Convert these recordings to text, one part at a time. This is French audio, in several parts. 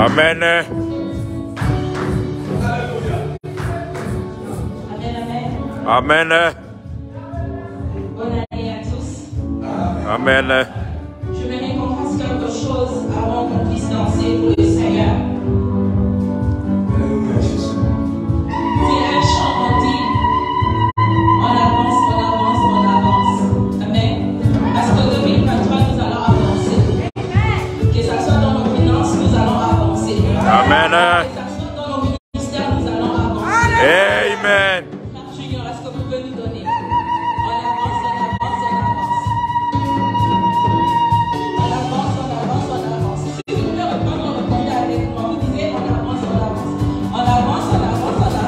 Amen. Amen. Bonne année à tous. Amen. Je me récompense quelque chose avant qu'on puisse danser pour le Seigneur. C'est un chant qu'on dit on avance, on avance, on avance. Amen. Parce que 2023, nous allons avancer. Que ça soit dans nos finances, nous allons avancer. Amen. Que ça soit dans nos ministères, nous allons avancer. Amen. Frère Junior, est-ce que vous pouvez nous donner? On avance, on avance, on avance. On avance, on avance, on avance. Si vous pouvez reprendre le compte avec moi, vous disiez on avance, on avance. On avance, on avance, on avance. On avance, on avance, on avance.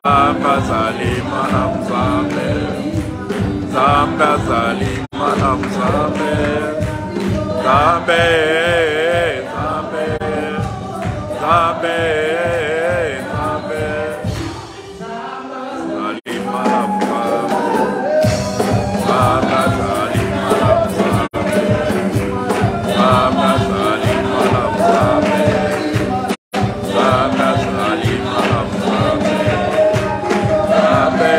Amen. Zali Malam Zambe, Zambe, Zambe, Zambe, Zambe, Zali Malam Zambe, Zambe, Zali Malam Zambe, Zambe, Zali Malam Zambe, Zambe, Zali Malam Zambe, Zambe.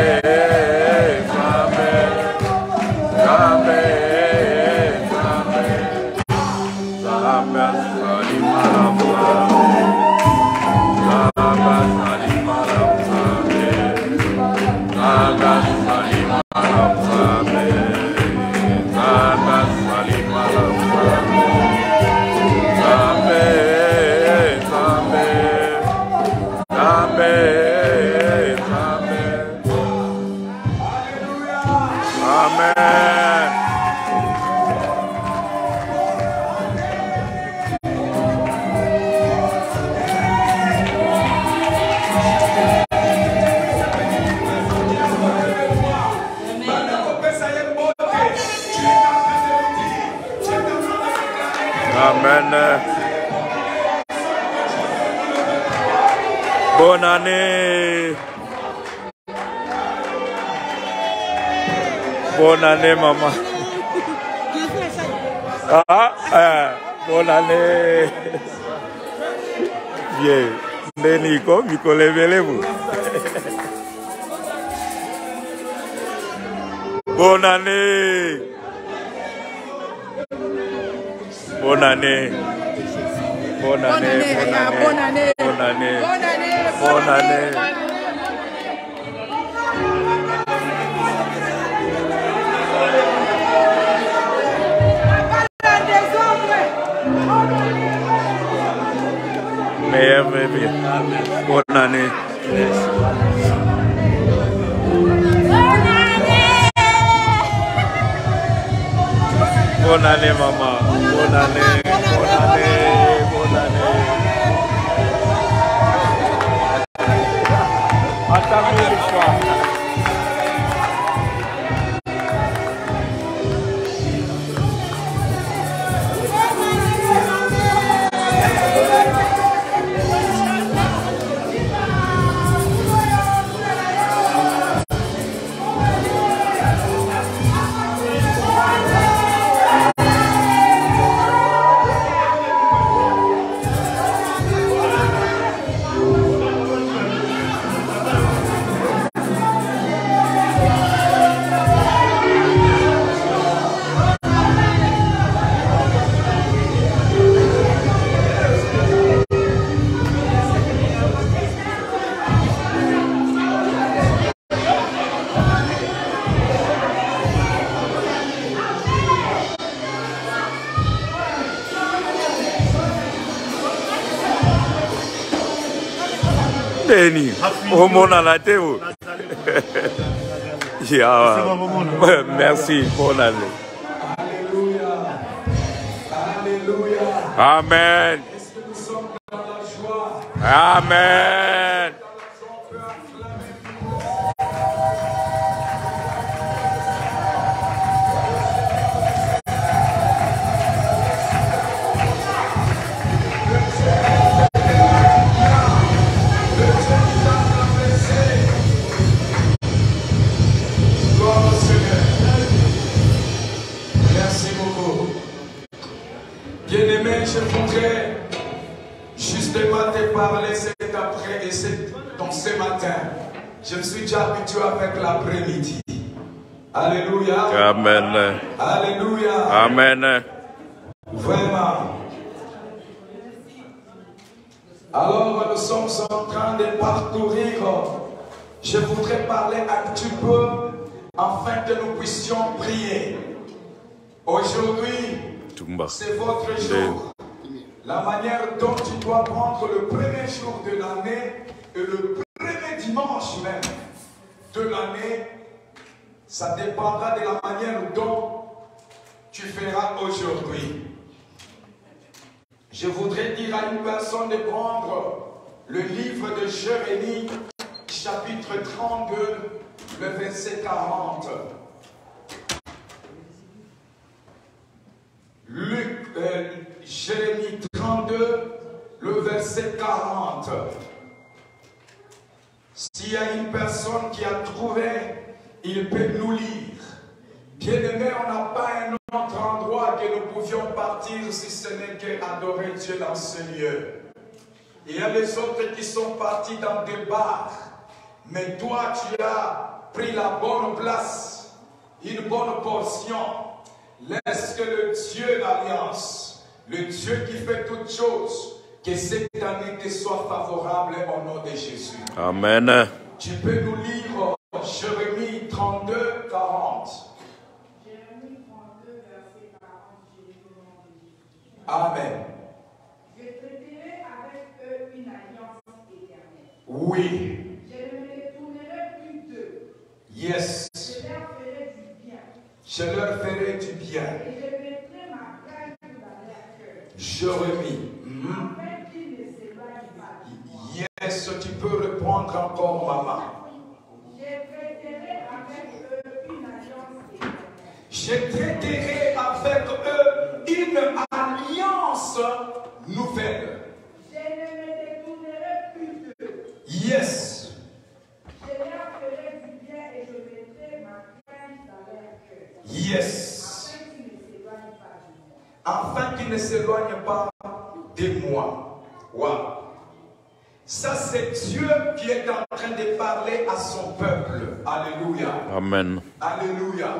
Amen. Bonne année. Bonne année, maman. Bonne année. Bien. Nico, levez-vous. Bonne année. Bonne année. Bonne année. Bonne année. Bonne année. Bonne année. Meilleur bébé. Bonne année. Bonne année, maman. Bonne année. Bonne année. Bonne année. Attendez une fois. Merci, bonne année. Amen. Amen. Je voudrais justement te parler cet après et dans ce matin. Je me suis déjà habitué avec l'après-midi. Alléluia. Amen. Alléluia. Amen. Vraiment. Alors nous sommes en train de parcourir. Je voudrais parler un petit peu afin que nous puissions prier. Aujourd'hui, c'est votre jour. La manière dont tu dois prendre le premier jour de l'année et le premier dimanche même de l'année, ça dépendra de la manière dont tu feras aujourd'hui. Je voudrais dire à une personne de prendre le livre de Jérémie, chapitre 32, le verset 40. Jérémie 32, le verset 40. S'il y a une personne qui a trouvé, il peut nous lire. Bien-aimé, on n'a pas un autre endroit que nous pouvions partir si ce n'est qu'adorer Dieu dans ce lieu. Il y a les autres qui sont partis dans des bars. Mais toi, tu as pris la bonne place, une bonne portion. Laisse que le Dieu d'alliance, le Dieu qui fait toutes choses, que cette année te soit favorable au nom de Jésus. Amen. Tu peux nous lire Jérémie 32, 40. Jérémie 32, verset 40, Amen. Je traiterai avec eux une alliance éternelle. Oui. Je ne me détournerai plus d'eux. Yes. Je leur ferai du bien. Je leur ferai du bien. Et je mettrai ma grâce dans leur cœur. Jérémie. Afin qu'ils ne s'éloignent pas de moi. Yes, tu peux répondre encore, maman. Je traiterai avec eux une alliance éternelle. Je traiterai avec eux une alliance nouvelle. Je ne me détournerai plus d'eux. Yes. Je leur ferai du bien et je mettrai ma grâce dans leur cœur. Yes. Afin qu'ils ne s'éloignent pas de Afin qu'ils ne s'éloignent pas de moi. moi. Wow. Ça, c'est Dieu qui est en train de parler à son peuple. Alléluia. Amen. Alléluia.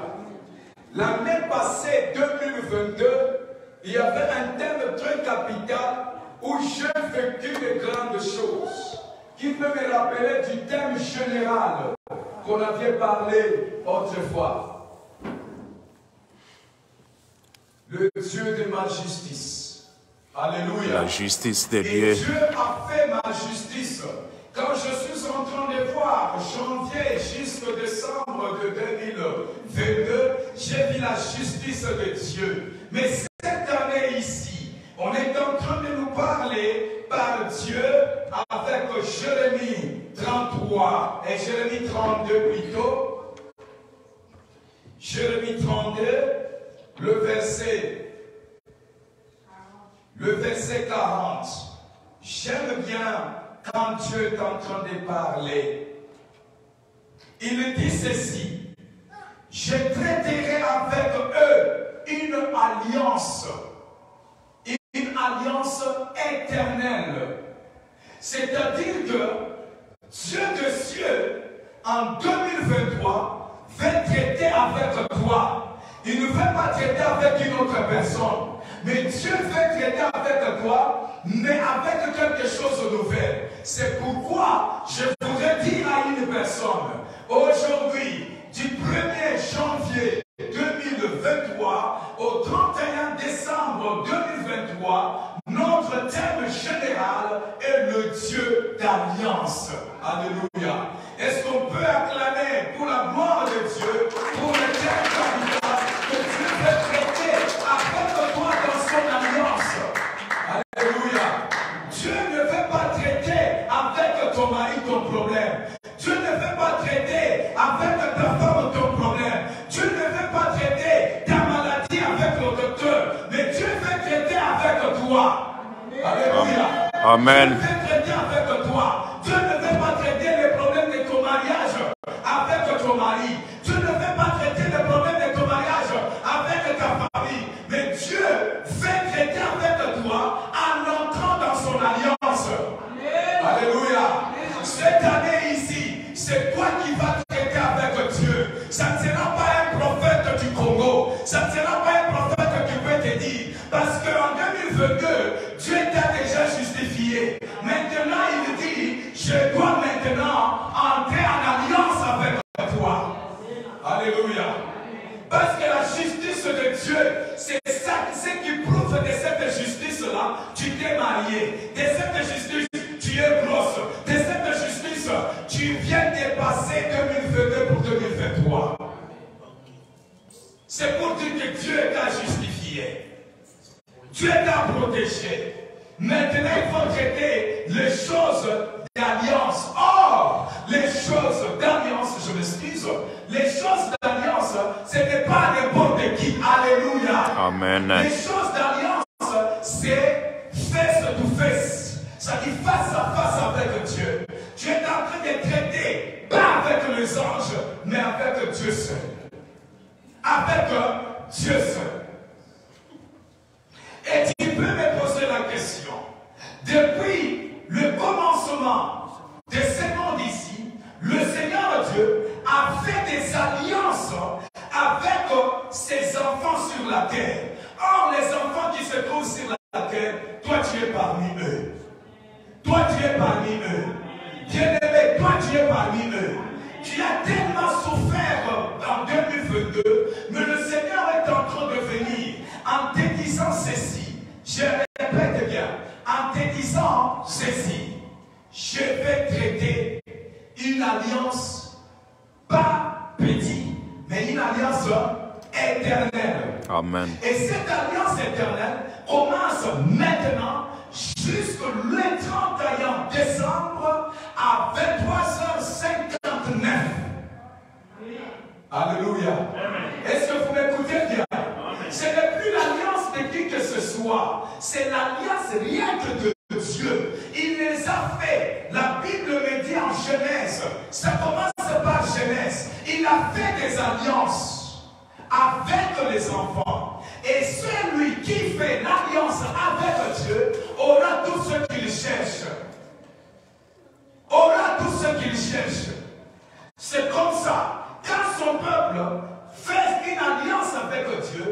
L'année passée, 2022, il y avait un thème très capital où j'ai vécu de grandes choses. Qui peut me rappeler du thème général qu'on avait parlé autrefois? Le Dieu de ma justice. Alléluia. La justice de Et Dieu. Dieu a fait ma justice. Quand je suis en train de voir janvier jusqu'au décembre de 2022, j'ai vu la justice de Dieu. Mais cette année ici, on est en train de nous parler par Dieu avec Jérémie 33 et Jérémie 32 plutôt. Jérémie 32, le verset 40. J'aime bien quand Dieu est en train de parler. Il dit ceci: je traiterai avec eux une alliance éternelle. C'est-à-dire que Dieu de cieux, en 2023, va traiter avec toi. Il ne veut pas traiter avec une autre personne. Mais Dieu veut traiter avec toi, mais avec quelque chose de nouvel. C'est pourquoi je voudrais dire à une personne, aujourd'hui, du 1er janvier 2023 au 31 décembre 2023, notre thème général est le Dieu d'alliance. Alléluia. Est-ce qu'on peut acclamer pour la gloire de Dieu, pour le thème capital que Dieu veut traiter avec toi dans son alliance? Alléluia. Dieu ne veut pas traiter avec ton mari ton problème. Dieu ne veut pas traiter avec ta femme ton problème. Dieu ne veut pas traiter ta maladie avec le docteur. Mais Dieu veut traiter avec toi. Alléluia. Amen. Dieu veut traiter avec toi. Dieu ne veut pas traiter les problèmes de ton mariage avec ton mari. Dieu ne veut pas traiter les problèmes de ton mariage avec ta famille. Mais Dieu veut traiter avec toi en entrant dans son alliance. Alléluia. Cette année ici, c'est toi qui vas traiter avec Dieu. Ça ne sera pas un prophète du Congo. Ça ne sera pas un prophète qui peut te dire. Parce qu'en 2022, Dieu t'a déjà justifié. Maintenant, il dit, je dois maintenant entrer en alliance avec toi. Alléluia. Parce que la justice de Dieu, c'est ça, ce qui prouve de cette justice-là, tu t'es marié. De cette justice, tu es grosse. De cette justice, tu viens dépasser 2022 pour 2023. C'est pour dire que Dieu t'a justifié. Dieu t'a protégé. Maintenant, il faut traiter les choses d'alliance. Or, les choses d'alliance, je m'excuse, les choses d'alliance, ce n'est pas n'importe qui. Alléluia. Amen. Les choses Ça dit face à face avec Dieu. Tu es en train de traiter, pas avec les anges, mais avec Dieu seul. Avec Dieu seul. Et tu peux me poser la question. Depuis le commencement de ce monde ici, le Seigneur Dieu a fait des alliances avec ses enfants sur la terre. Or, les enfants qui se trouvent sur la terre, toi tu es parmi eux. Toi tu es parmi eux. Bien-aimé, toi tu es parmi eux. Tu as tellement souffert en 2022, mais le Seigneur est en train de venir en te disant ceci. Je répète bien, en te disant ceci. Je vais traiter une alliance, pas petite, mais une alliance éternelle. Amen. Et cette alliance éternelle commence maintenant jusqu'au 31 décembre à 23h59. Alléluia. Est-ce que vous m'écoutez bien? Ce n'est plus l'alliance de qui que ce soit. C'est l'alliance rien que de Dieu. Il les a fait. La Bible me dit en Genèse. Ça commence par Genèse. Il a fait des alliances avec les enfants. Et celui qui fait l'alliance avec Dieu aura tout ce qu'il cherche. Aura tout ce qu'il cherche. C'est comme ça. Quand son peuple fait une alliance avec Dieu,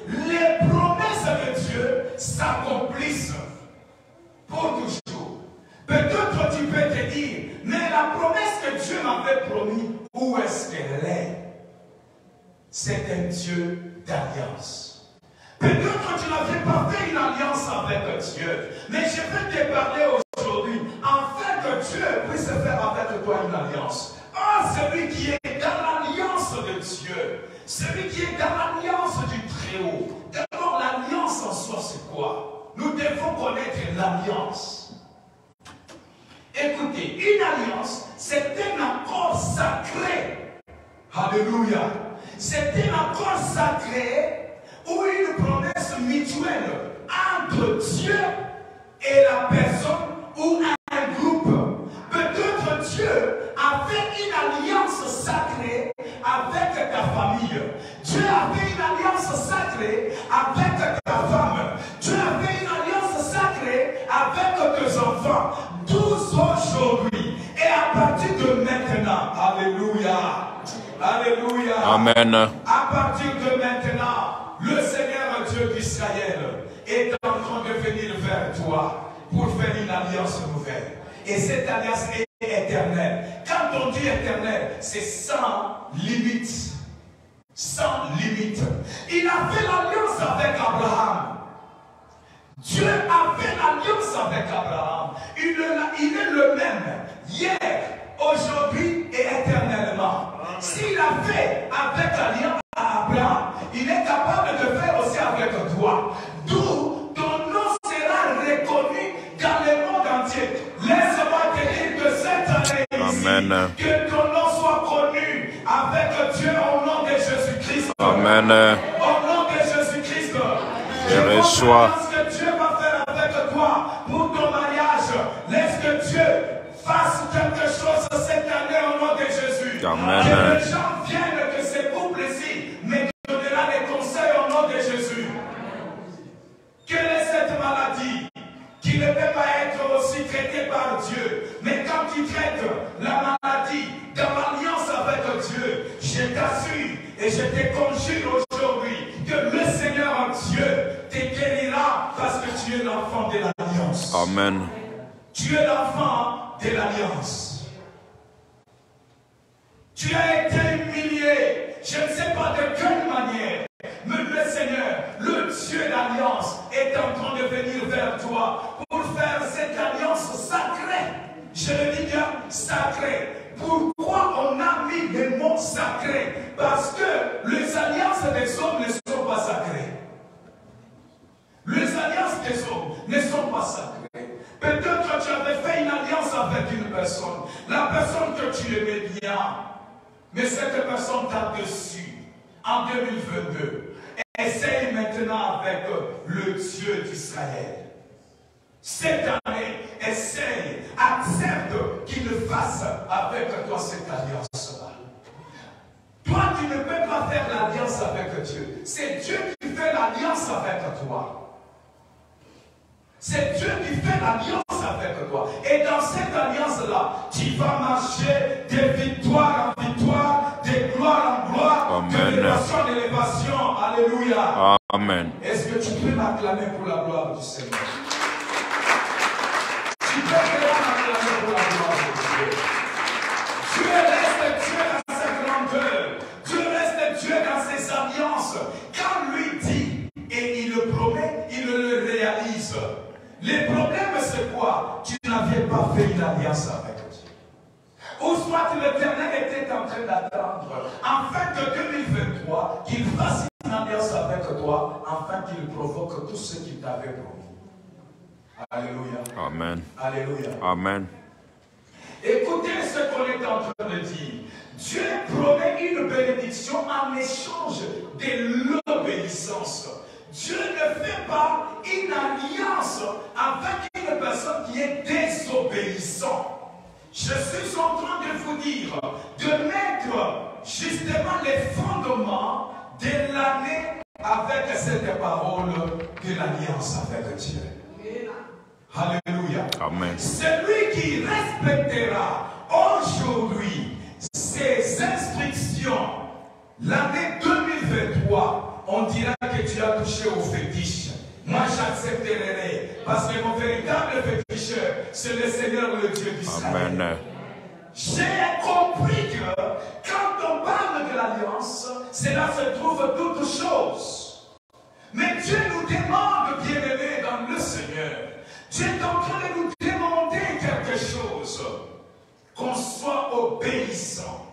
les promesses de Dieu s'accomplissent pour toujours. Peut-être tu peux te dire, mais la promesse que Dieu m'avait promis, où est-ce qu'elle est? C'est un Dieu d'alliance. Peut-être tu n'avais pas fait une alliance avec Dieu, mais je vais te parler aujourd'hui, afin que Dieu puisse faire avec toi une alliance. Ah, celui qui est dans l'alliance de Dieu, celui qui est dans l'alliance du Très-Haut. D'abord, l'alliance en soi, c'est quoi? Nous devons connaître l'alliance. Écoutez, une alliance, c'est un accord sacré. Alléluia. C'est un accord sacré ou une promesse mutuelle entre Dieu et la personne ou un groupe. Peut-être Dieu a fait une alliance sacrée avec ta famille. Dieu a fait une alliance sacrée avec ta femme. Dieu a fait une alliance sacrée avec tes enfants. Tous aujourd'hui et à partir de maintenant. Alléluia. Alléluia. Amen. À partir de maintenant, le Seigneur Dieu d'Israël est en train de venir vers toi pour faire une alliance nouvelle. Et cette alliance est éternelle. Quand on dit éternel, c'est sans limite. Sans limite. Il a fait l'alliance avec Abraham. Dieu a fait l'alliance avec Abraham. Il est le même hier, aujourd'hui et éternellement. S'il a fait avec l'alliance à Abraham, il est capable de faire aussi avec toi. D'où ton nom sera reconnu dans le monde entier. Laisse-moi te dire que cette année Amen. ici, que ton nom soit connu avec Dieu au nom de Jésus-Christ. Amen. Au nom de Jésus-Christ. Je reçois. Ce que Dieu va faire avec toi pour ton mariage. Laisse que Dieu fasse quelque chose cette année au nom de Jésus. Amen. Que les gens viennent, que ces couples-ci me donnera des conseils au nom de Jésus. Quelle est cette maladie qui ne peut pas être aussi traitée par Dieu? Mais quand tu traites la maladie dans l'alliance avec Dieu, je t'assure et je te conjure aujourd'hui que le Seigneur Dieu te guérira parce que tu es l'enfant de l'alliance. Amen. Tu es l'enfant de l'alliance. Tu as été humilié. Je ne sais pas de quelle manière. Mais le Seigneur, le Dieu d'alliance, est en train de venir vers toi pour faire cette alliance sacrée. Je le dis bien, sacrée. Pourquoi on a mis le mot sacré? Parce que les alliances des hommes ne sont pas sacrées. Les alliances des hommes ne sont pas sacrées. Peut-être que tu avais fait une alliance avec une personne. La personne que tu aimais bien. Mais cette personne t'a déçu en 2022. Essaye maintenant avec le Dieu d'Israël. Cette année, essaye, accepte qu'il le fasse avec toi cette alliance-là. Toi, tu ne peux pas faire l'alliance avec Dieu. C'est Dieu qui fait l'alliance avec toi. C'est Dieu qui fait l'alliance avec toi. Et dans cette alliance-là, tu vas marcher de victoire en victoire, de gloire en gloire, d'élévation en élévation. Alléluia. Amen. Est-ce que tu peux m'acclamer pour la gloire du Seigneur? Tu peux m'acclamer pour la gloire de Dieu. Dieu reste Dieu dans sa grandeur. Dieu reste Dieu dans ses alliances. Quand lui dit et il le promet, il le réalise. Le problème c'est quoi? Tu n'avais pas fait une alliance avec Dieu. Ou soit l'Éternel était en train d'attendre, afin que 2023, qu'il fasse une alliance avec toi, afin qu'il provoque tout ce qu'il t'avait promis. Alléluia. Amen. Alléluia. Amen. Écoutez ce qu'on est en train de dire. Dieu promet une bénédiction en échange de l'obéissance. Dieu ne fait pas une alliance avec une personne qui est désobéissante. Je suis en train de vous dire de mettre justement les fondements de l'année avec cette parole de l'alliance avec Dieu. Alléluia. Amen. Celui qui respectera aujourd'hui ses instructions, l'année 2023, on dira que tu as touché au fétiche. Moi, j'accepterai, parce que mon véritable féticheur, c'est le Seigneur, le Dieu d'Israël. Amen. J'ai compris que quand on parle de l'alliance, cela se trouve toutes choses. Mais Dieu nous demande, bien-aimés dans le Seigneur, Dieu est en train de nous demander quelque chose, qu'on soit obéissant.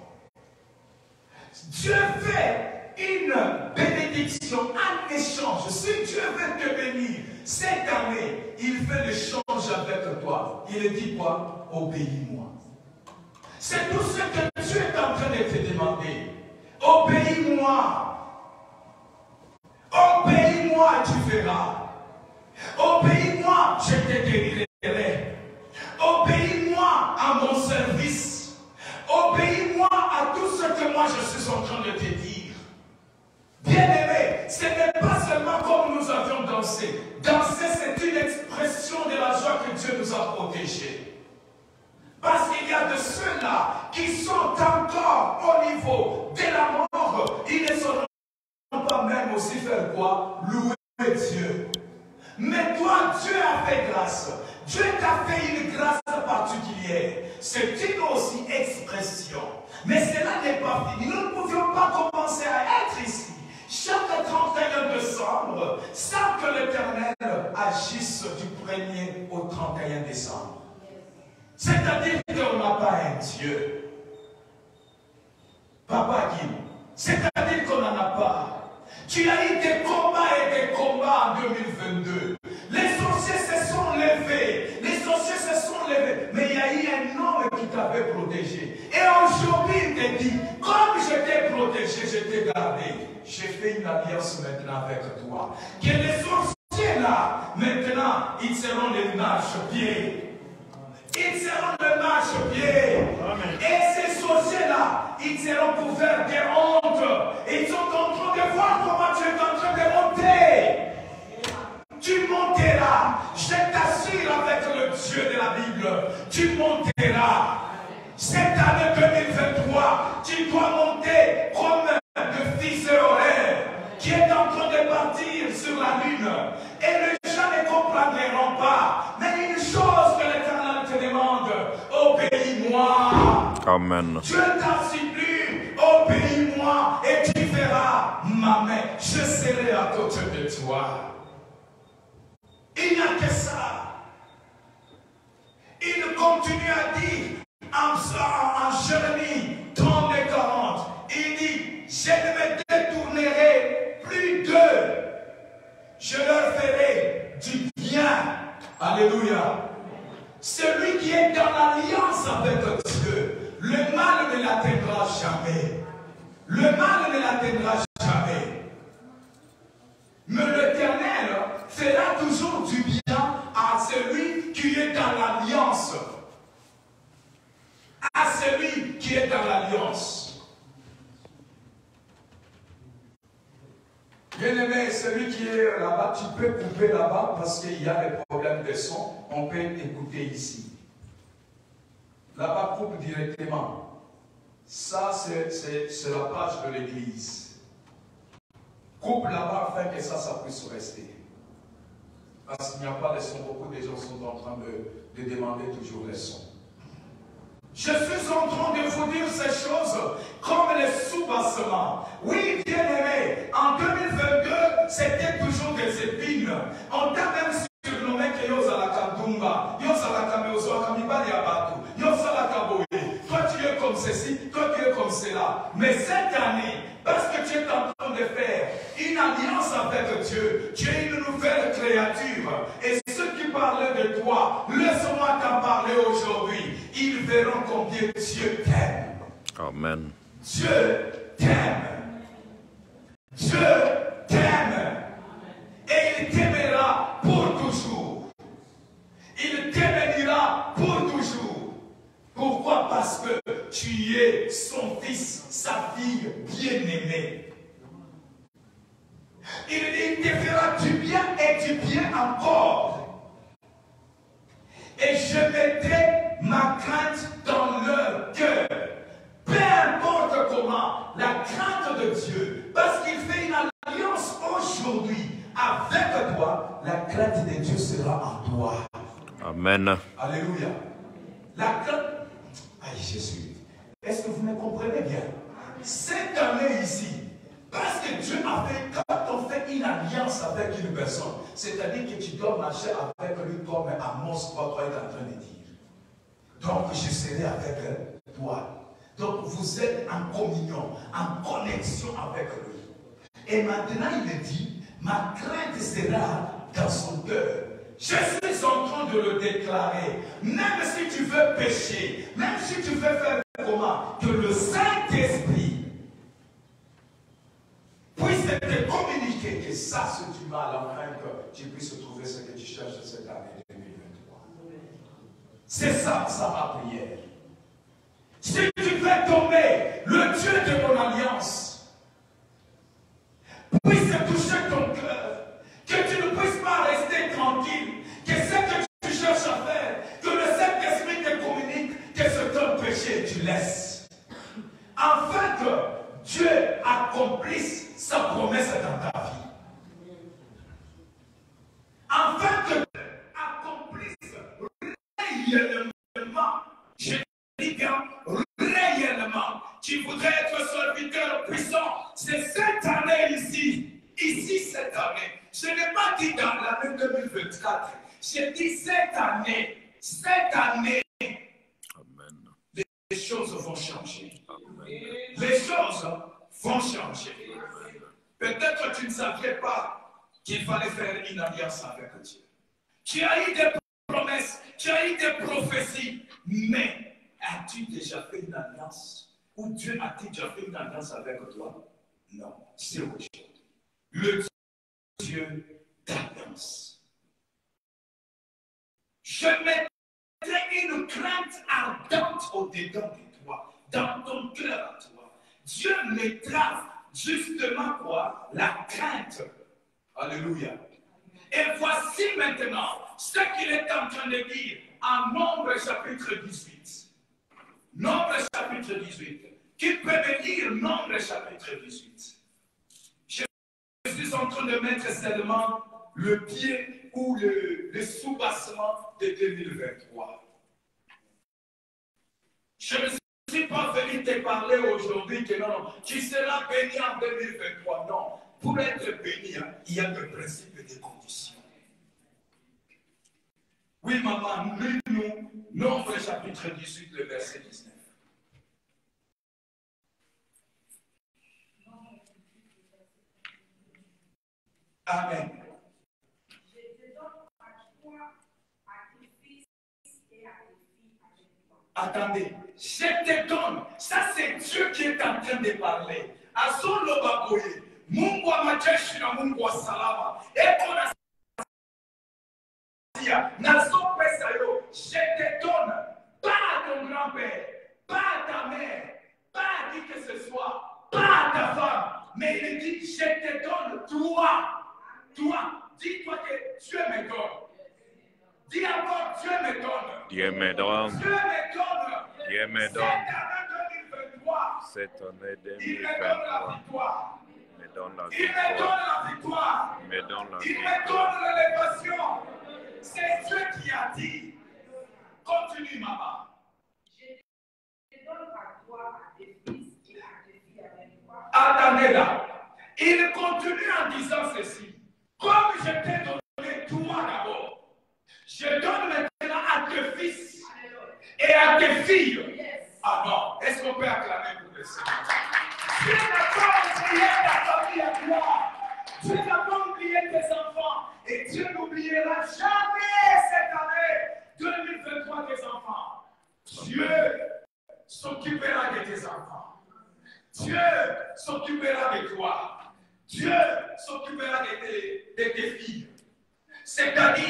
Dieu fait une bénédiction en échange. Si Dieu veut te bénir cette année, il fait l'échange avec toi. Il dit quoi? Obéis-moi. C'est tout ce que Dieu est en train de te demander. Obéis-moi. Obéis-moi et tu verras. Obéis-moi, je te guérirai. Obéis-moi à mon service. Obéis-moi à tout ce que moi je suis en train de te dire. Bien-aimé, ce n'est pas seulement comme nous avions dansé. Danser, c'est une expression de la joie que Dieu nous a protégés. Parce qu'il y a de ceux-là qui sont encore au niveau de la mort. Ils ne sauront pas même aussi faire quoi? Louer Dieu. Mais toi, Dieu a fait grâce. Dieu t'a fait une grâce particulière. C'est une aussi expression. Mais cela n'est pas fini. Nous ne pouvions pas commencer à être ici chaque 31 décembre sans que l'Éternel agisse du 1er au 31 décembre. C'est-à-dire qu'on n'a pas un Dieu. Papa Guy, c'est-à-dire qu'on n'en a pas. Tu as eu des combats et des combats en 2022. Les sorciers se sont levés. Les sorciers se sont levés. Mais il y a eu un homme qui t'avait protégé. Et aujourd'hui, il te dit, comme je t'ai protégé, je t'ai gardé. J'ai fait une alliance maintenant avec toi. Que les sorciers là, maintenant, ils seront les marchepieds. Ils seront les marchepieds. Et ces sorciers-là, ils seront couverts de honte. Ils sont en train de voir comment tu es en train de monter. Tu monteras. Je t'assure avec le Dieu de la Bible. Tu monteras. Cette année 2023, tu dois monter comme le fils horaire qui est en train de partir sur la lune. Et les gens ne comprendront pas. Mais une chose que l'Éternel te demande, obéis-moi. Amen. Dieu t'en supplie, obéis-moi et tu verras ma main. Je serai à côté de toi. Il n'y a que ça. Il continue à dire en Jérémie 30 et 40, il dit, je ne me détournerai plus d'eux. Je leur ferai du bien. Alléluia. Celui qui est dans l'alliance avec Dieu, le mal ne l'atteindra jamais. Le mal ne l'atteindra jamais. Mais l'Éternel fera toujours du bien à celui celui qui est là-bas, tu peux couper là-bas parce qu'il y a des problèmes de son. On peut écouter ici. Là-bas, coupe directement. Ça, c'est la page de l'église. Coupe là-bas afin que ça puisse rester. Parce qu'il n'y a pas de son. Beaucoup de gens sont en train de demander toujours les sons. Je suis en train de vous dire ces choses comme les sous-bassements. Oui, bien-aimé, en 2022, c'était toujours des épines. On t'a même surnommé que Yozala Kadumba, Yozala Kameozo, Kamibali Abatu, Yozala Kaboye. Toi, tu es comme ceci, toi, tu es comme cela. Mais cette année, parce que tu es en train de faire une alliance avec Dieu, tu es une nouvelle créature. Et ceux qui parlaient de toi, laisse-moi t'en parler aujourd'hui. Ils verront combien Dieu t'aime. Amen. Dieu t'aime. Dieu t'aime. Et il t'aimera pour toujours. Il t'aimera pour toujours. Pourquoi? Parce que tu es son fils, sa fille bien-aimée. Il te fera du bien et du bien encore. Et je mettrai ma crainte dans leur cœur. Peu importe comment, la crainte de Dieu, parce qu'il fait une alliance aujourd'hui avec toi, la crainte de Dieu sera en toi. Amen. Alléluia. La crainte. Aïe Jésus. Est-ce que vous me comprenez bien? Cette année ici, parce que Dieu a fait, quand on fait une alliance avec une personne, c'est-à-dire que tu dois marcher avec lui comme Amos 3 est en train de dire. Donc je serai avec toi. Donc vous êtes en communion, en connexion avec lui. Et maintenant il dit, ma crainte sera dans son cœur. Je suis en train de le déclarer. Même si tu veux pécher, même si tu veux faire comment, que le Saint-Esprit puisse te communiquer que ça, ce du mal, afin que tu puisses trouver ce que tu cherches cette année 2023. C'est ça ma prière. Si tu fais tomber le Dieu de mon alliance, puisse toucher ton cœur, que tu ne puisses pas rester tranquille, que ce que tu cherches à faire, que le Saint-Esprit te communique, que ce ton péché tu laisses. Afin que Dieu accomplisse sa promesse dans ta vie. Afin que Dieu accomplisse réellement, je dis bien réellement, tu voudrais être serviteur puissant, c'est cette année ici cette année. Je n'ai pas dit dans l'année 2024, j'ai dit cette année, Amen. les choses vont changer. Amen. Les choses vont changer. Peut-être tu ne savais pas qu'il fallait faire une alliance avec Dieu. Tu as eu des promesses, tu as eu des prophéties, mais as-tu déjà fait une alliance? Ou Dieu a-t-il déjà fait une alliance avec toi? Non, c'est autre chose. Le Dieu d'alliance. Je mettrai une crainte ardente au-dedans de toi, dans ton cœur à toi. Dieu mettra justement quoi? La crainte. Alléluia. Et voici maintenant ce qu'il est en train de dire en Nombre chapitre 18. Nombre chapitre 18. Qui peut me lire Nombre chapitre 18? Je suis en train de mettre seulement le pied ou le sous-bassement de 2023. Je ne suis pas venu te parler aujourd'hui que non, tu seras béni en 2023. Non, pour être béni, il y a des principes et des conditions. Oui, maman, lis-nous Nombre chapitre 18, le verset 19. Amen. Je te donne à toi, à tes fils et à tes filles avec toi. Attendez, je te donne. Ça, c'est Dieu qui est en train de parler. Azolo baboye. Mungu wa majeshi na Mungu wa salama. Eko na nazo pesa yo. Je te donne. Pas à ton grand-père, pas à ta mère, pas à qui que ce soit, pas à ta femme. Mais il dit, je te donne toi. Toi, dis-toi que Dieu me donne. Dis encore, Dieu me donne. Dieu me donne. Dieu me donne. Dieu me Cette donne. année 2023, Cette année il me donne la 2023 victoire. me donne la Il me donne victoire. la victoire. Me donne la Il me victoire. donne l'élévation. C'est Dieu qui a dit. Continue, maman. Je donne à toi, à tes fils et à tes filles avec toi. Attendez là. Il continue en disant ceci. Comme je t'ai donné toi d'abord, je donne maintenant à tes fils et à tes filles. Ah non, est-ce qu'on peut acclamer pour le Seigneur? Dieu n'a pas oublié ta famille à toi. Dieu n'a pas oublié tes enfants. Et Dieu n'oubliera jamais cette année 2023 tes enfants. Dieu s'occupera de tes enfants. Dieu s'occupera de toi. Dieu s'occupera de tes filles. C'est-à-dire,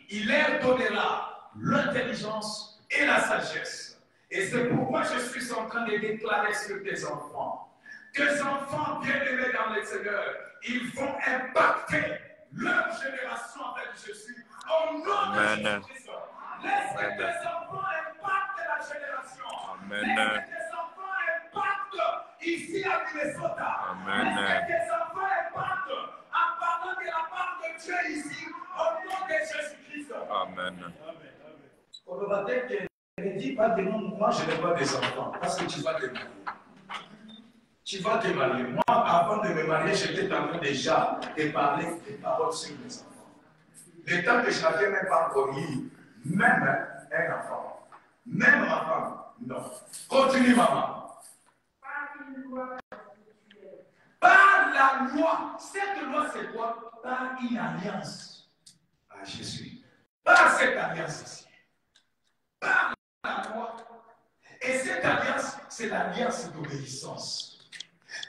il leur donnera l'intelligence et la sagesse. Et c'est pourquoi je suis en train de déclarer sur tes enfants. Tes enfants bien-aimés dans le Seigneur, ils vont impacter leur génération avec Jésus. Au nom de Jésus-Christ, laisse que tes enfants impactent la génération. Amen. Laisse que tes enfants impactent ici à Minnesota. Amen. Laisse que tes enfants impactent en parlant de la part de Dieu ici, au nom de Jésus-Christ. Amen. Pour le baptême, ne dis pas de moi, je n'ai pas des enfants, parce que tu vas te marier. Tu vas te marier. Moi, avant de me marier, j'étais en train déjà de parler des paroles sur mes enfants. Le temps que je n'avais même pas encore eu, même un enfant, même ma femme, non. Continue, maman. Par une loi spirituelle. Par la loi. Cette loi, c'est quoi? Par une alliance à Jésus. Par cette alliance ici. Par la loi. Et cette alliance, c'est l'alliance d'obéissance.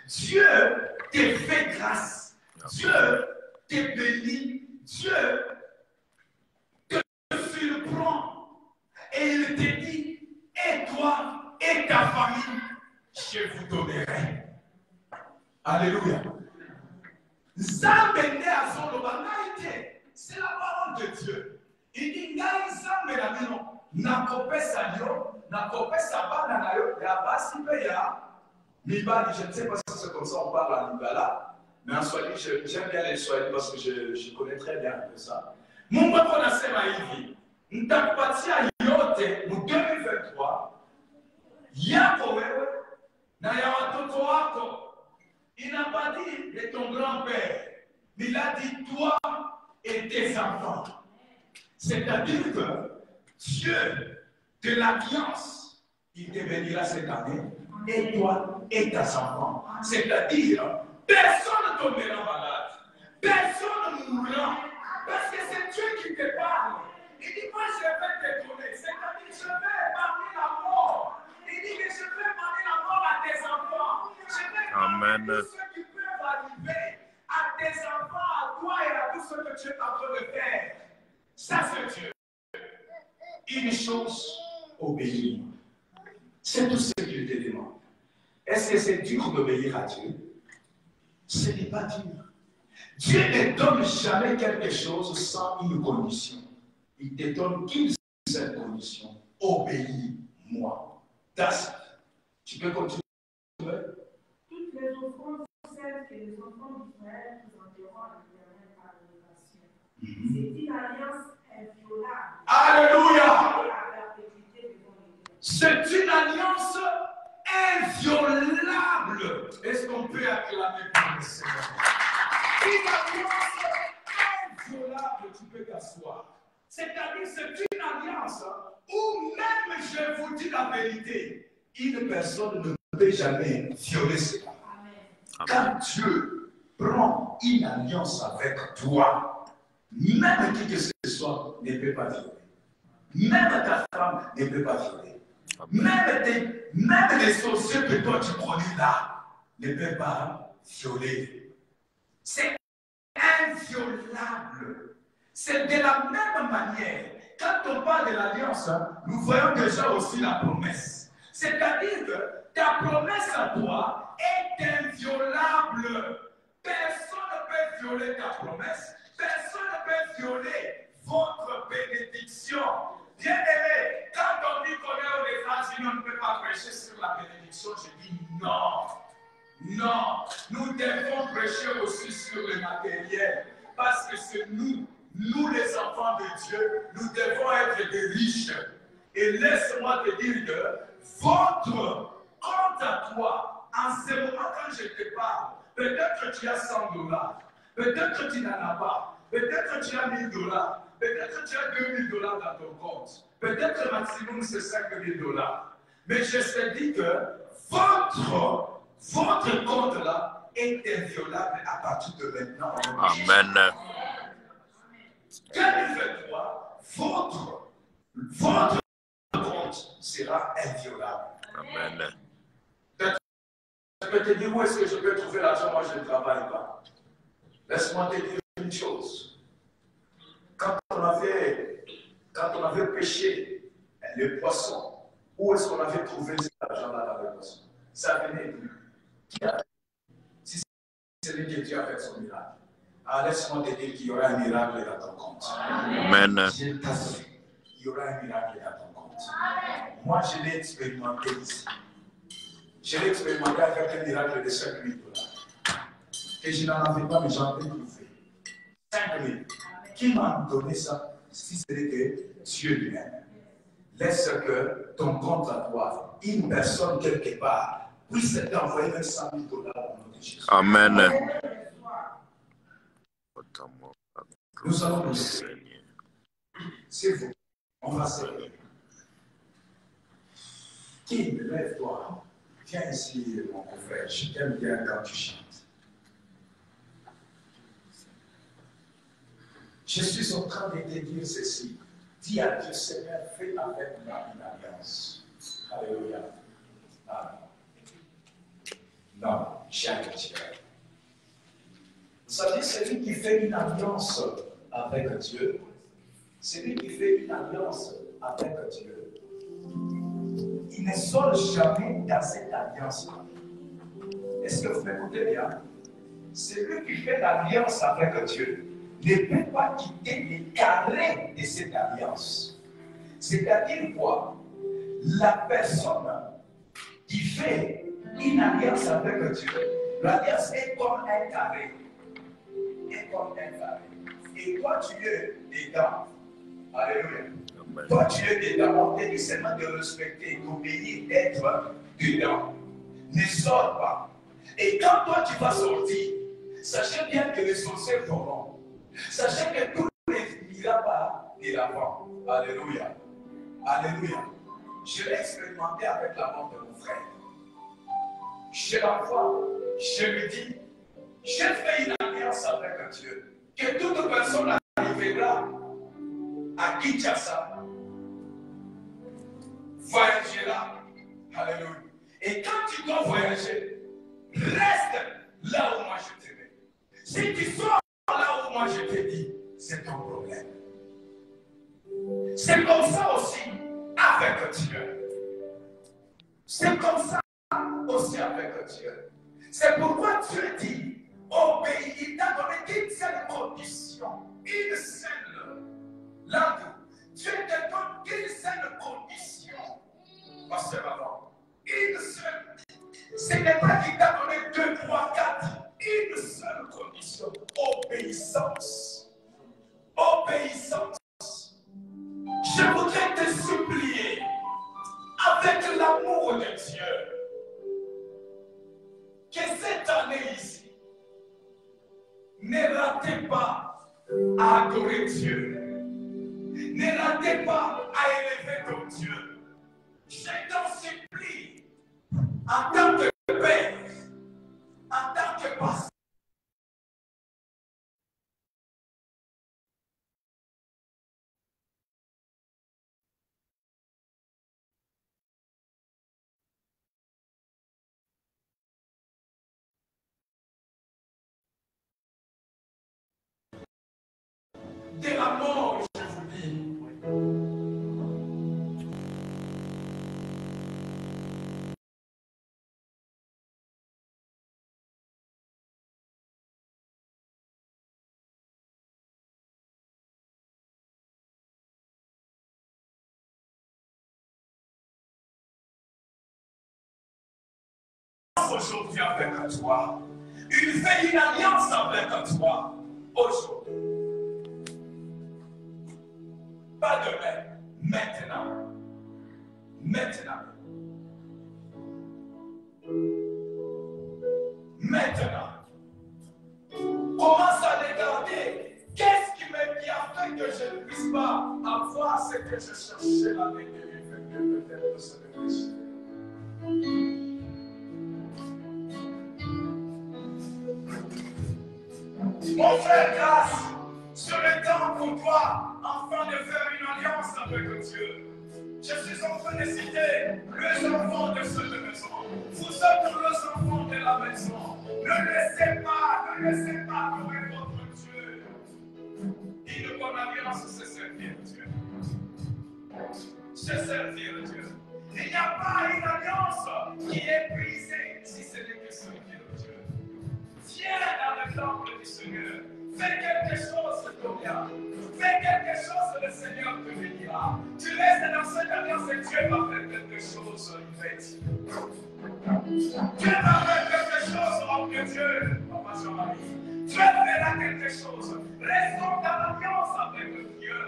Dieu te fait grâce. Dieu te bénit. Dieu te surprend. Et il te dit, et toi et ta famille, je vous donnerai. Alléluia. Zambende azolobangaite. C'est la parole de Dieu. Il dit, ngai zambe na bino, nakopesa yo, nakopesa bana na yo, ya basi pe ya mibali. Je ne sais pas si c'est comme ça on parle en Lingala, mais en Swahili, j'aime bien les Swahili parce que je connais très bien un peu ça. Mungu anasema hivi, nitakupatia yote mu 2023 yako wewe na ya watoto wako. Il n'a pas dit de ton grand-père, mais il a dit toi et tes enfants. C'est-à-dire que Dieu de l'alliance, il te bénira cette année, et toi et tes enfants. C'est-à-dire, personne ne tombera malade, personne ne mourra, parce que c'est Dieu qui te parle. Il dit, moi je vais te donner, c'est-à-dire, je vais épargner la mort. Il dit que je vais épargner la mort à tes enfants. Je vais épargner tout ce qui peut arriver à tes enfants, à toi et à tout ce que tu es en train de faire. Ça, c'est Dieu. Une chose, obéir. C'est tout ce qu'il te demande. Est-ce que c'est dur d'obéir à Dieu? Ce n'est pas dur. Dieu ne donne jamais quelque chose sans une condition. Il te donne qu'une seule condition. Obéis-moi. That's it. Tu peux continuer? Toutes les offrandes, celles que les enfants d'Israël présenteront à l'Éternel par l'élevation. C'est une alliance inviolable. Alléluia! Et à perpétuité devant l'Éternel. C'est une alliance inviolable. Est-ce qu'on peut acclamer pour le Seigneur? Une alliance inviolable, tu peux t'asseoir. C'est-à-dire, c'est une alliance où même, je vous dis la vérité, une personne ne peut jamais violer cela. Quand Dieu prend une alliance avec toi, même qui que ce soit ne peut pas violer. Même ta femme ne peut pas violer. Même les sorciers que toi tu connais là ne peuvent pas violer. C'est inviolable. C'est de la même manière. Quand on parle de l'alliance, nous voyons déjà aussi la promesse. C'est-à-dire que ta promesse à toi est inviolable. Personne ne peut violer ta promesse. Personne ne peut violer votre bénédiction. Bien-aimé, quand on dit qu'on est aux États-Unis, on ne peut pas prêcher sur la bénédiction, je dis non. Non, nous devons prêcher aussi sur le matériel. Parce que c'est nous les enfants de Dieu, nous devons être des riches. Et laisse-moi te dire que votre compte à toi, en ce moment quand je te parle, peut-être que tu as $100, peut-être que tu n'en as pas, peut-être que tu as $1000, peut-être que tu as $2000 dans ton compte, peut-être le maximum c'est $5000. Mais je te dis que votre compte là est inviolable à partir de maintenant. Amen. 2023, votre compte sera inviolable. Amen. Je peux te dire où est-ce que je peux trouver l'argent, moi je ne travaille pas. Laisse-moi te dire une chose. Quand on avait pêché le poisson, où est-ce qu'on avait trouvé cet argent-là dans le poisson? Ça venait de lui. Qui a fait? Si c'est lui qui Dieu a fait son miracle. Alors laisse-moi te dire qu'il y aura un miracle dans ton compte. Amen. Je t'assure, il y aura un miracle dans ton compte. Moi, je l'ai expérimenté ici. Je l'ai expérimenté avec un miracle de $5000. Et je n'en avais pas, mais j'en ai trouvé. 5000. Qui m'a donné ça? Si c'était que Dieu lui-même. Laisse que ton compte à toi, une personne quelque part, puisse t'envoyer même $100,000 au nom de Jésus. Amen. Nous allons nous lever. C'est vous. On va se lever. Qui lève-toi? Viens ici, mon frère. Je t'aime bien quand tu chantes. Je suis en train de te dire ceci. Dis à Dieu, Seigneur, fais avec moi une alliance. Alléluia. Amen. Non, jamais Dieu. Vous savez, celui qui fait une alliance avec Dieu, celui qui fait une alliance avec Dieu, il ne sort jamais dans cette alliance-là. Est-ce que vous m'écoutez bien? Celui qui fait l'alliance avec Dieu ne peut pas quitter les carrés de cette alliance. C'est-à-dire quoi? La personne qui fait une alliance avec Dieu, l'alliance est comme un carré. Est comme un carré. Et toi, tu es dedans. Alléluia. Toi, tu es dedans. On te dit seulement de respecter, d'obéir, d'être dedans. Ne sors pas. Et quand toi, tu vas sortir, sachez bien que les sorciers feront. Sachez que tout ne ira pas de l'avant. Alléluia. Alléluia. Je l'ai expérimenté avec la mort de mon frère. Je l'envoie, je lui dis, j'ai fait une alliance avec Dieu, que toute personne arrivera à Kinshasa, voyagera. Alléluia. Et quand tu dois voyager, reste là où moi je te mets. Si tu sors là où moi je te dis, c'est ton problème. C'est comme ça aussi avec Dieu. C'est comme ça aussi avec Dieu. C'est pourquoi Dieu dit, obéis, il t'a donné qu'une seule condition, une seule. Là, Dieu te donne qu'une seule condition. Pasteur avant, une seule. Ce n'est pas qu'il t'a donné 2, 3, 4. Une seule condition, obéissance. Obéissance. Je voudrais te supplier, avec l'amour de Dieu, que cette année ici, ne ratez pas à adorer Dieu. Ne ratez pas à élever ton Dieu. Je t'en supplie, en tant que père, en tant que pasteur, de la mort, je vous dis. aujourd'hui avec toi. Il fait une alliance avec toi aujourd'hui. Pas demain, maintenant. Maintenant. Maintenant. Commence à regarder qu'est-ce qui a fait que je ne puisse pas avoir ce que je cherchais l'année 2022, peut-être que c'est le péché. Mon frère, grâce sur le temps pour toi, afin de faire une alliance avec Dieu. Je suis en train de citer les enfants de cette maison. Vous êtes les enfants de la maison. Ne laissez pas tomber votre Dieu. Une bonne alliance, c'est servir Dieu. C'est servir Dieu. Il n'y a pas une alliance qui est brisée si ce n'est que servir Dieu. Viens dans le temple du Seigneur. Fais quelque chose de bien. Fais quelque chose, le Seigneur te bénira. Tu restes dans cette alliance et Dieu va faire quelque chose, il va dire. Dieu va faire quelque chose, oh que Dieu, Papa Jean-Marie. Dieu fera quelque chose. Restons dans l'alliance avec Dieu.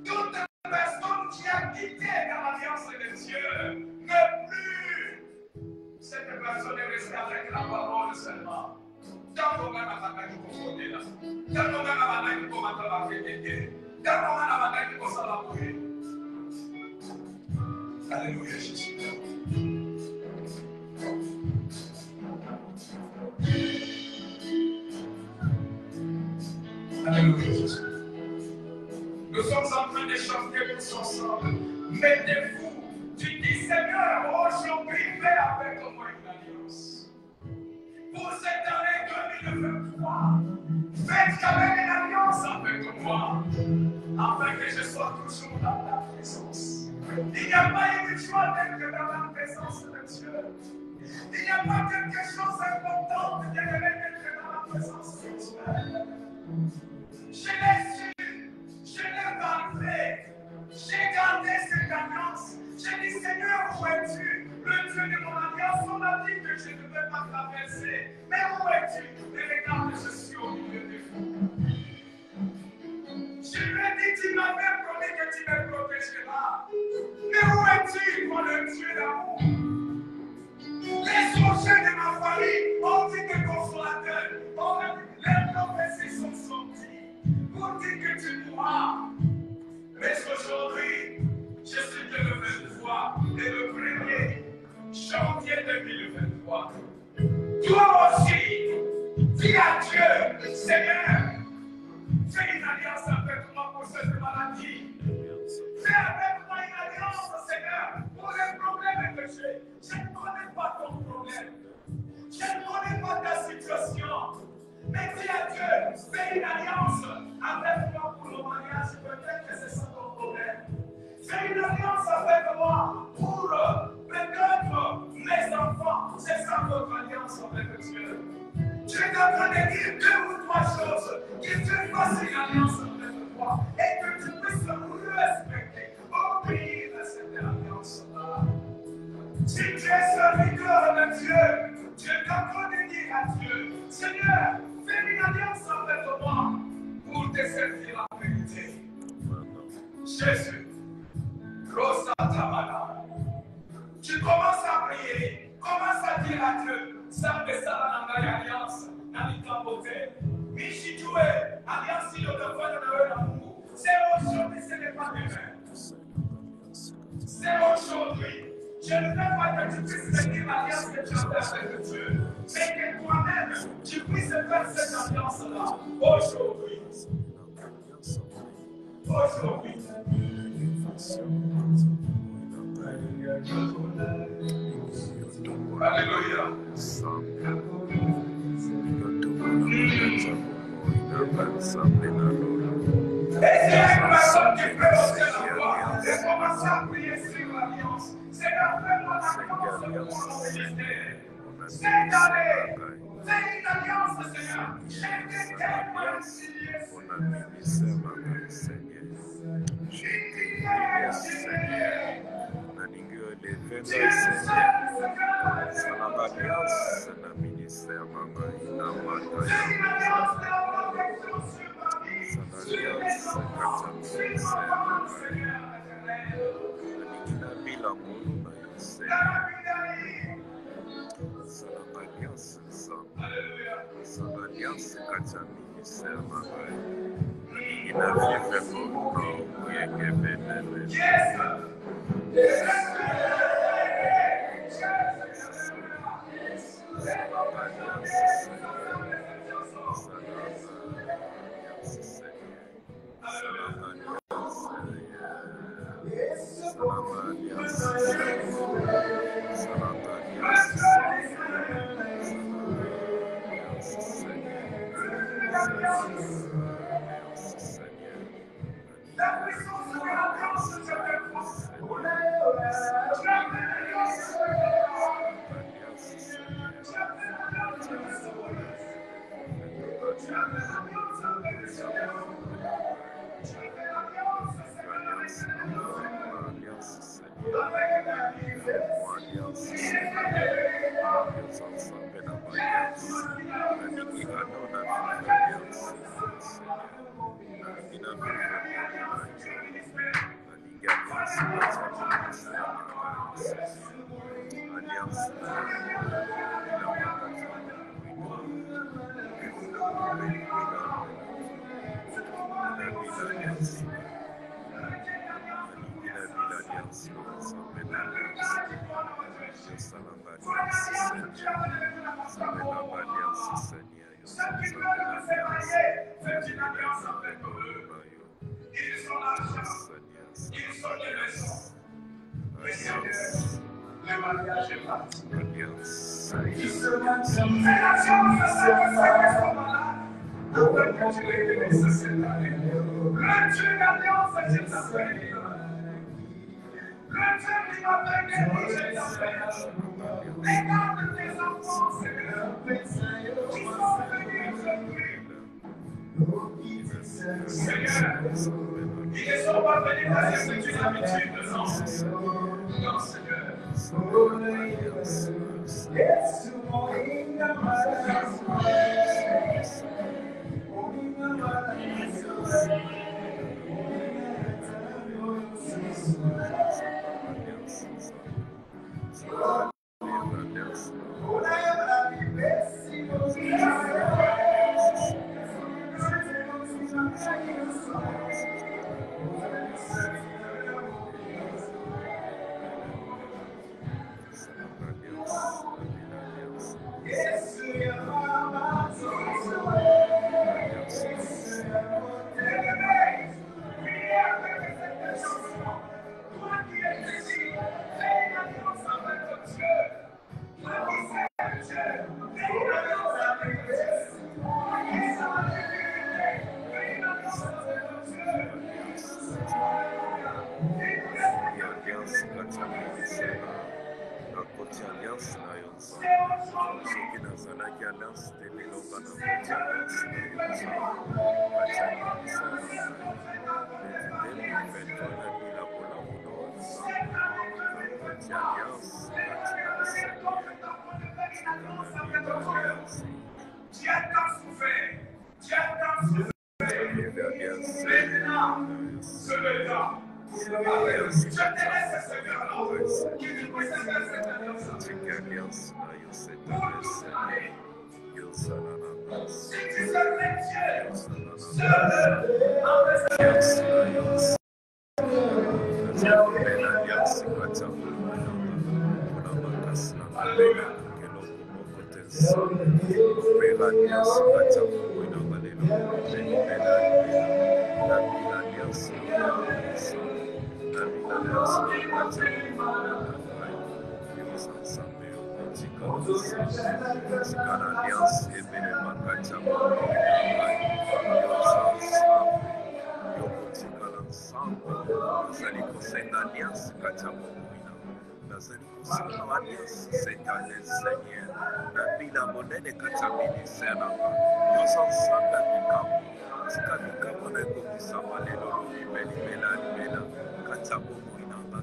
Toute personne qui a quitté dans l'alliance de Dieu ne plus. Cette personne est restée avec la parole seulement. Alléluia Jésus. Alléluia Jésus. Nous sommes en train de chanter tous ensemble. Mettez-vous. Tu dis Seigneur, aujourd'hui fais avec moi une alliance. Pour cette année 2023, faites quand même une alliance avec moi, afin que je sois toujours dans ta présence. Il n'y a pas une joie d'être dans la présence de Dieu. Il n'y a pas quelque chose d'important de d'être dans la présence de Dieu. Je l'ai su, je l'ai parlé, j'ai gardé cette alliance. J'ai dit Seigneur, où es-tu? Le Dieu de mon alliance, on a dit que je ne devais pas traverser. Mais où es-tu? Et regarde, je suis au milieu de vous. Je lui ai dit, tu m'avais promis que tu me protégeras. Mais où es-tu, moi, le Dieu d'amour? Les projets de ma famille ont dit que consolateur. Les prophéties sont sorties pour dire que tu pourras. Mais aujourd'hui, je suis que le 23 et le 1er janvier 2023. Toi aussi, dis à Dieu, Seigneur, fais une alliance avec moi pour cette maladie. Fais avec moi une alliance, Seigneur, pour les problèmes que j'ai. Je ne connais pas ton problème. Je ne connais pas ta situation. Mais dis à Dieu, fais une alliance avec moi pour le mariage. Peut-être que c'est ça ton problème. Fais une alliance avec moi pour peut-être mes enfants. C'est ça votre alliance avec Dieu. Tu es en train de dire 2 ou 3 choses. Que tu fasses une alliance avec toi et que tu puisses respecter, obéir à cette alliance-là. Si tu es serviteur de Dieu, tu es en train de dire à Dieu, Seigneur, fais une alliance avec moi pour te servir la vérité. Jésus. Tu commences à prier, commence à dire à Dieu, ça me sera dans l'alliance, dans les campotés. Michidoué, alliance, il ne doit pas de l'amour. C'est aujourd'hui, ce n'est pas demain. C'est aujourd'hui. Je ne veux pas que tu puisses venir l'alliance que tu as fait avec Dieu, mais que toi-même, tu puisses faire cette alliance-là aujourd'hui. Aujourd'hui. Alléluia. Et c'est une personne qui peut aussi la voix et commencer à prier sur l'alliance. Seigneur, fais-moi l'alliance pour mon ministère. Cette année, fais une alliance, Seigneur. J'ai tellement signé sur le Seigneur. nalingi oyo le 22 Seigneur salamba alliance na ministère mama ina mata ya alliance kata ministère mama ina bila mulu na yose alliance sana alliance kata ministère mama ina vivre mulu yenge benene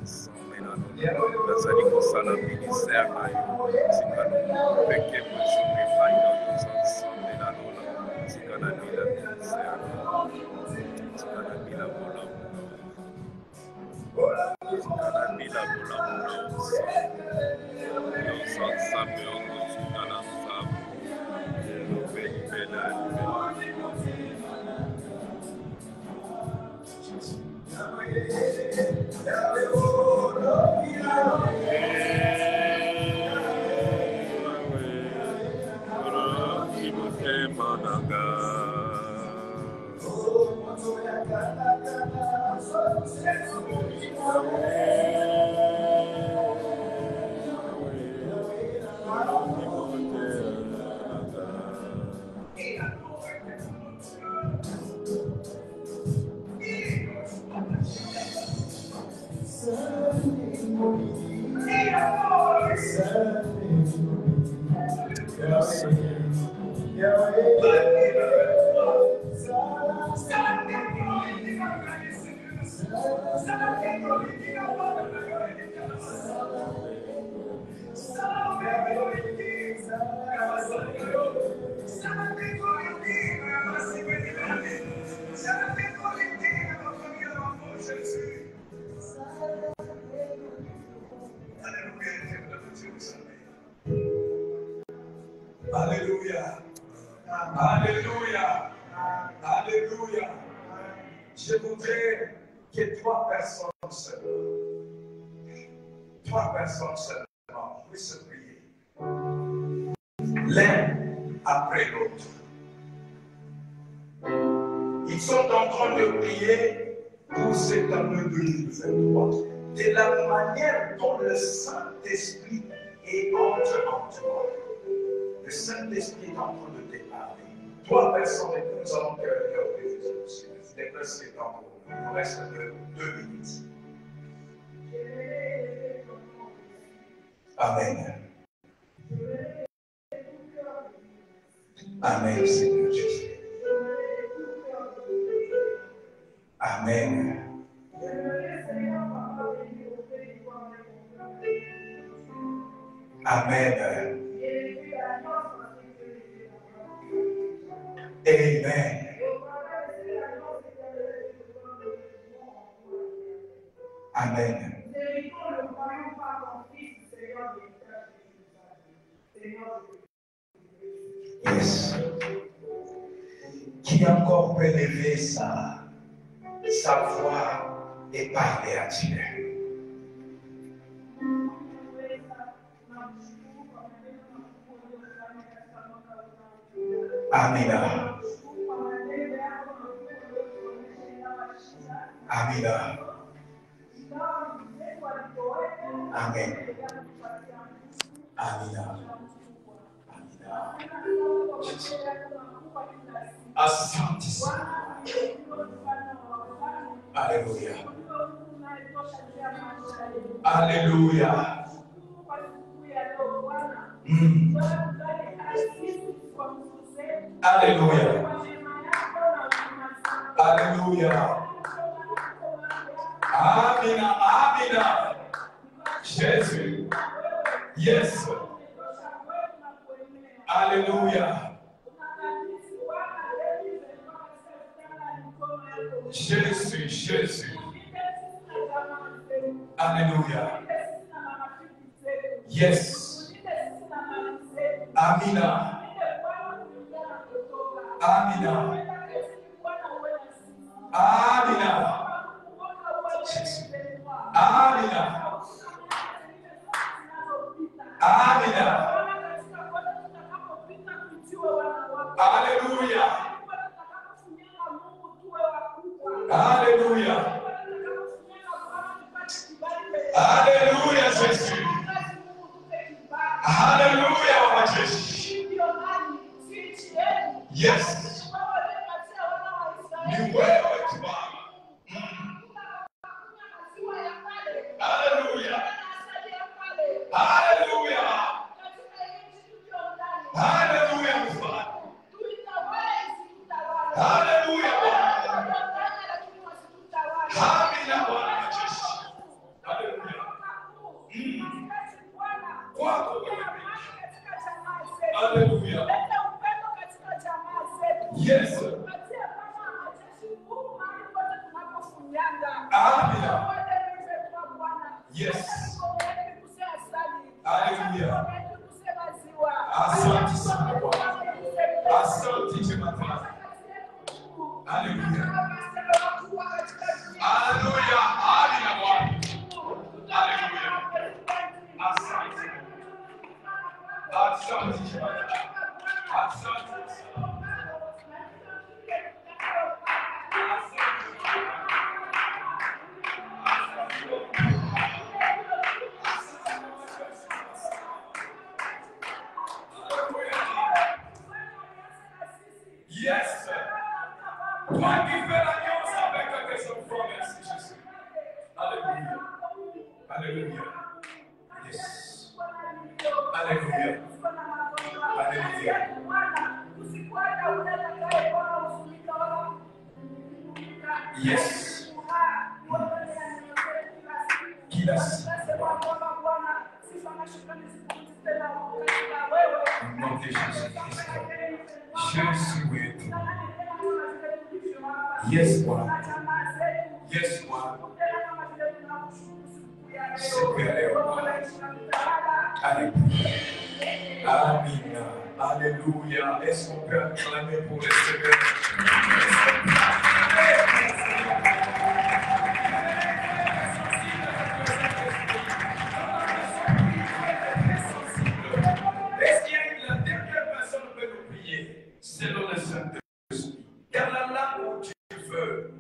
ensemble na nous nazali kosala ministère na yo tika no peke mozumbi faino ensemble na nous tika na bila ministère tika na bila bola tika na bila bola ensemble on tika na ensemble le pays bela Alléluia. Alléluia. Alléluia. Je voudrais que trois personnes seulement puissent prier. L'un après l'autre. Ils sont en train de prier pour cette année 2023. De la manière dont le Saint-Esprit est en toi. Le Saint-Esprit est en train de te parler. Trois personnes et nous allons faire le cœur de Jésus. C'est presque le temps pour nous. Il nous reste 2 minutes. Amen. Amen, Seigneur Jésus. Amen. Amen. Amen. Amen. Yes. Qui encore peut lever sa voix et parler à Dieu? Amina. Amina. Amen. Amina. Amina. Asante sana. Alléluia. Alléluia. Alléluia. Alléluia. Amina. Amina. Jésus. Yes. Alléluia. Jésus, Jésus. Alléluia. Yes. Amina. Amina. Amina. Jésus. Amina. Amina. Alléluia. Alléluia. Alléluia, Jésus. Alléluia, Papa Jésus. Yes. Ni wewe tu Baba. Alléluia. Alléluia. Alléluia, Papa. Alléluia, Bwana. Amina, Bwana Yesu. Alléluia. Yes. Alléluia. Asante sana Bwana. Asante Jemata. Alléluia. Alléluia. Alléluia. Alléluia. Asante. Asante Jemata. Asante. Yes. Toi qui fais l'alliance avec tes enfants, merci Jésus. Alléluia. Alléluia. Yes. Alléluia. Alléluia. Yes. Qu'il a si. Au nom de Jésus-Christ. Jésus est tout. Yes, Lord. Yes, Lord. Alléluia. Amen. Alléluia. Est-ce qu'on peut acclamer pour le Seigneur? Est-ce qu'il y a la dernière personne qui peut nous prier selon le Saint-Esprit? Car la langue où tu veux,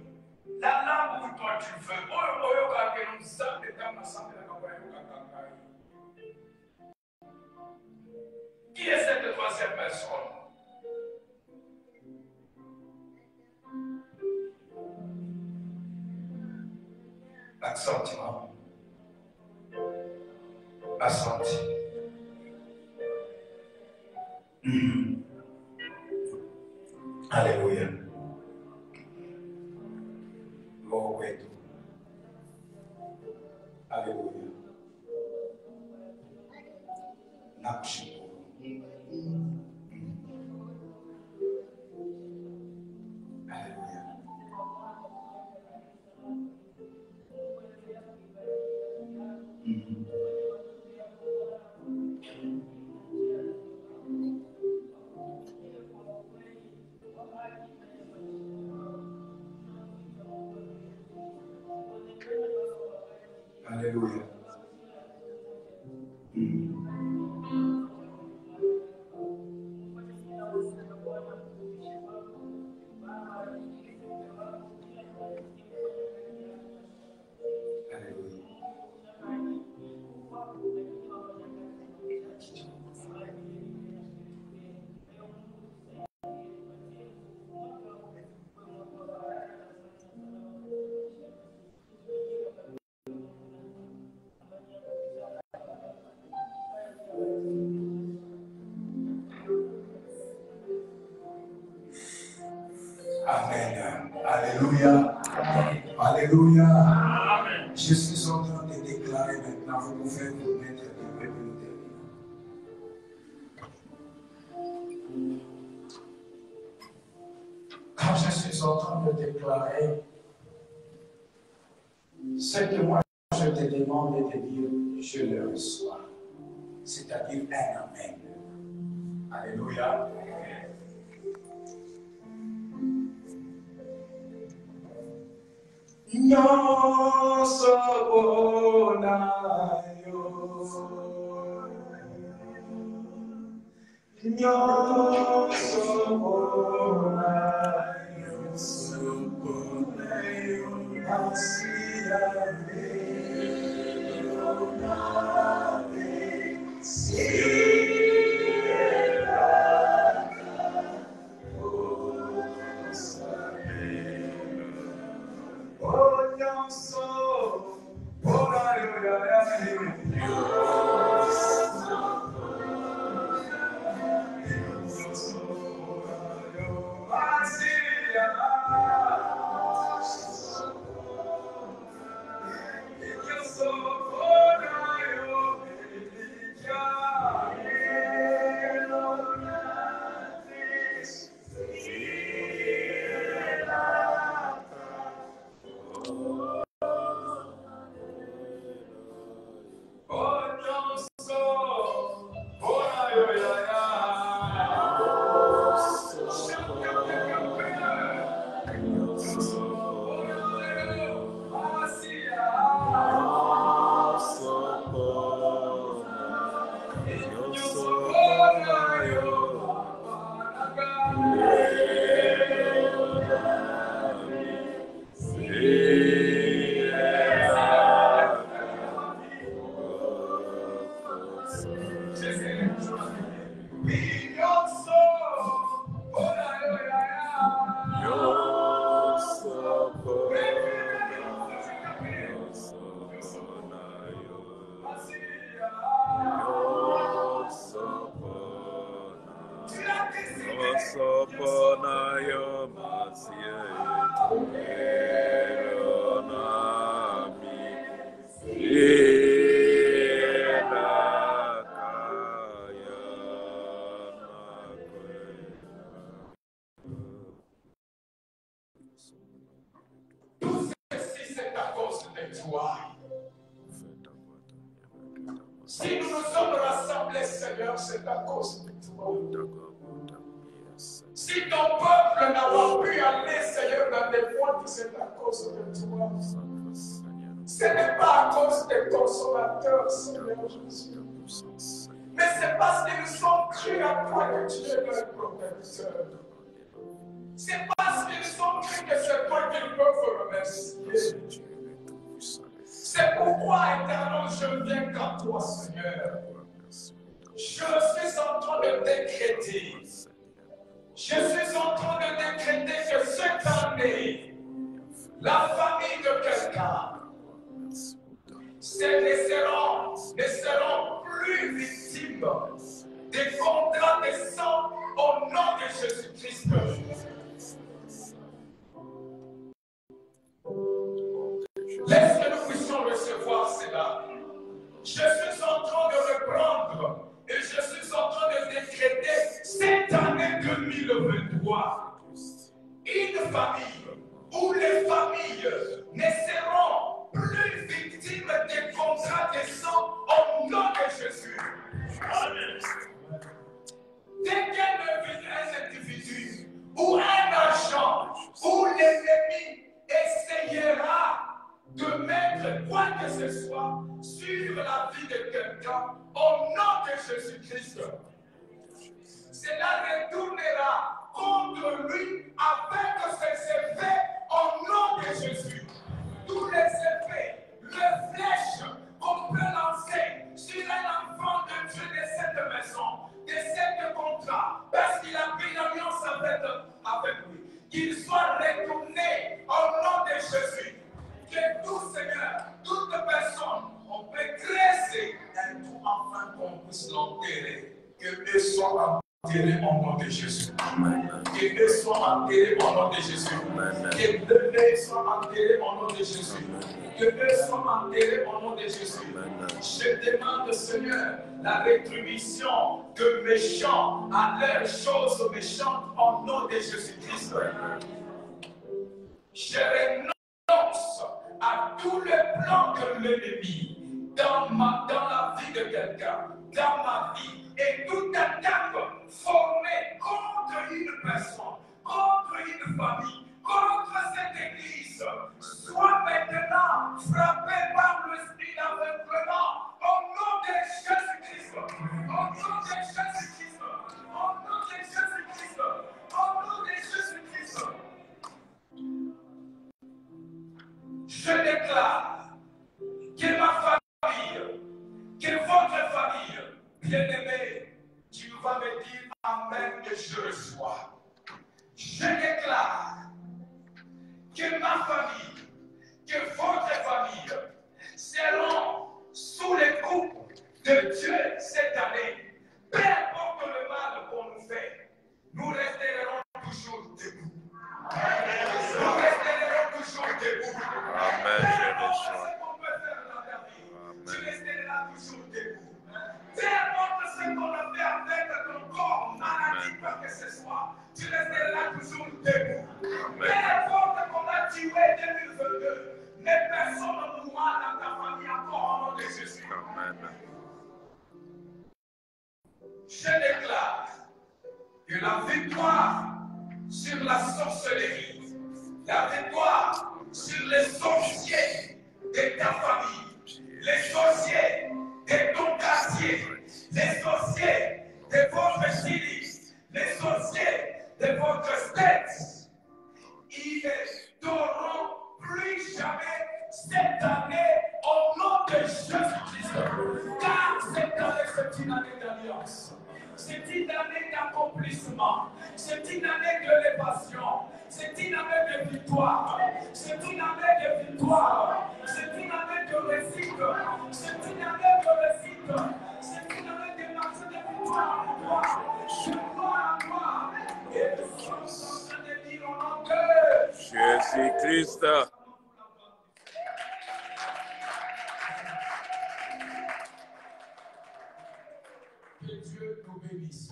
la langue où toi tu veux, qui est cette troisième personne? Assentiment. Assenti. Alléluia. Gloire à Dieu. Alléluia. Napshi. Alléluia. Alléluia. Amen. Alléluia. Alléluia. Je suis en train de déclarer maintenant, vous pouvez vous mettre de minutes. Quand je suis en train de déclarer, ce que moi je te demande de dire, je le reçois. C'est-à-dire un amen. Alléluia. Nyonso bonayo, nyonso bonayo, asiame, Si nous nous sommes rassemblés, Seigneur, c'est à cause de toi. Si ton peuple n'a pas pu aller, Seigneur, dans les voies, c'est à cause de toi. Ce n'est pas à cause des consommateurs, Seigneur Jésus. Mais c'est parce qu'ils sont crus à toi que tu es leur protecteur. C'est parce qu'ils sont crus que c'est toi qu'ils peuvent remercier. C'est pourquoi, éternel, je viens qu'à toi, Seigneur. Je suis en train de décréter. Je suis en train de décréter que cette année, la famille de quelqu'un ne seront plus victimes des contrats de sang au nom de Jésus-Christ. Laisse que nous puissions recevoir cela. Je suis en train de reprendre et je suis en train de décréter cette année 2023 une famille où les familles ne seront plus victimes des contrats de sang au nom de Jésus. Amen. Dès qu'un individu ou un agent ou l'ennemi essayera de mettre quoi que ce soit sur la vie de quelqu'un au nom de Jésus-Christ, cela retournera contre lui avec ses effets au nom de Jésus. Tous les effets, les flèches qu'on peut lancer sur un enfant de Dieu de cette maison, de cette contrat, parce qu'il a pris l'alliance avec lui, qu'il soit retourné au nom de Jésus. Que tout Seigneur, toute personne, on peut graisser un tout afin qu'on puisse l'enterrer. Que eux soient enterrés au nom de Jésus. Que eux soient enterrés au nom de Jésus. Que eux soient enterrés au nom de Jésus. Que eux soient enterrés au nom de Jésus. Je demande, Seigneur, la rétribution de méchants à leurs choses méchantes au nom de Jésus-Christ. Je renonce à tous les plans de l'ennemi dans la vie de quelqu'un, dans ma vie, et toute attaque formée contre une personne, contre une famille, contre cette église, soit maintenant frappée par l'esprit d'aveuglement au nom de Jésus-Christ, au nom de Jésus-Christ, au nom de Jésus-Christ, au nom de Jésus-Christ. Je déclare que ma famille, que votre famille, bien-aimée, tu vas me dire Amen et je reçois. Je déclare que ma famille, que votre famille seront sous les coups de Dieu cette année. Peu importe le mal qu'on nous fait, nous resterons toujours debout. Nous resterons toujours debout. Amen. Peu importe ce qu'on peut faire dans la vie, tu resteras toujours debout. Peu importe ce qu'on a fait avec ton corps, maladie, quoi que ce soit, tu resteras toujours debout. Peu importe qu'on a tué 2022, mais personne ne mourra dans ta famille encore au nom de Jésus. Amen. Je déclare que la victoire sur la sorcellerie, la victoire sur les sorciers de ta famille, les sorciers de ton quartier, les sorciers de votre styliste, les sorciers de votre tête, ils ne t'auront plus jamais cette année au nom de Jésus-Christ. Car cette année, c'est une année d'alliance. C'est une année d'accomplissement. C'est une année d'élévation. C'est une année de victoire. C'est une année de victoire. C'est une année de réussite. C'est une année de réussite. C'est une année de marche de victoire en gloire. De gloire en gloire. Et nous sommes en train de dire au nom de Jésus-Christ. Que Dieu nous bénisse.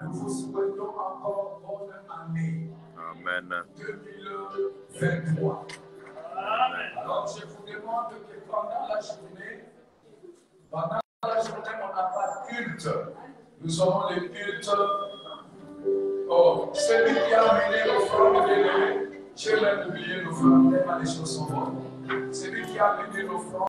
Nous vous souhaitons encore bonne année. Amen. 2023. Alors je vous demande que pendant la journée, pendant Nous aurons le culte. Oh, celui qui a amené l'offrande, j'ai même oublié l'offrande, tellement les choses sont bonnes. Celui qui a amené l'offrande.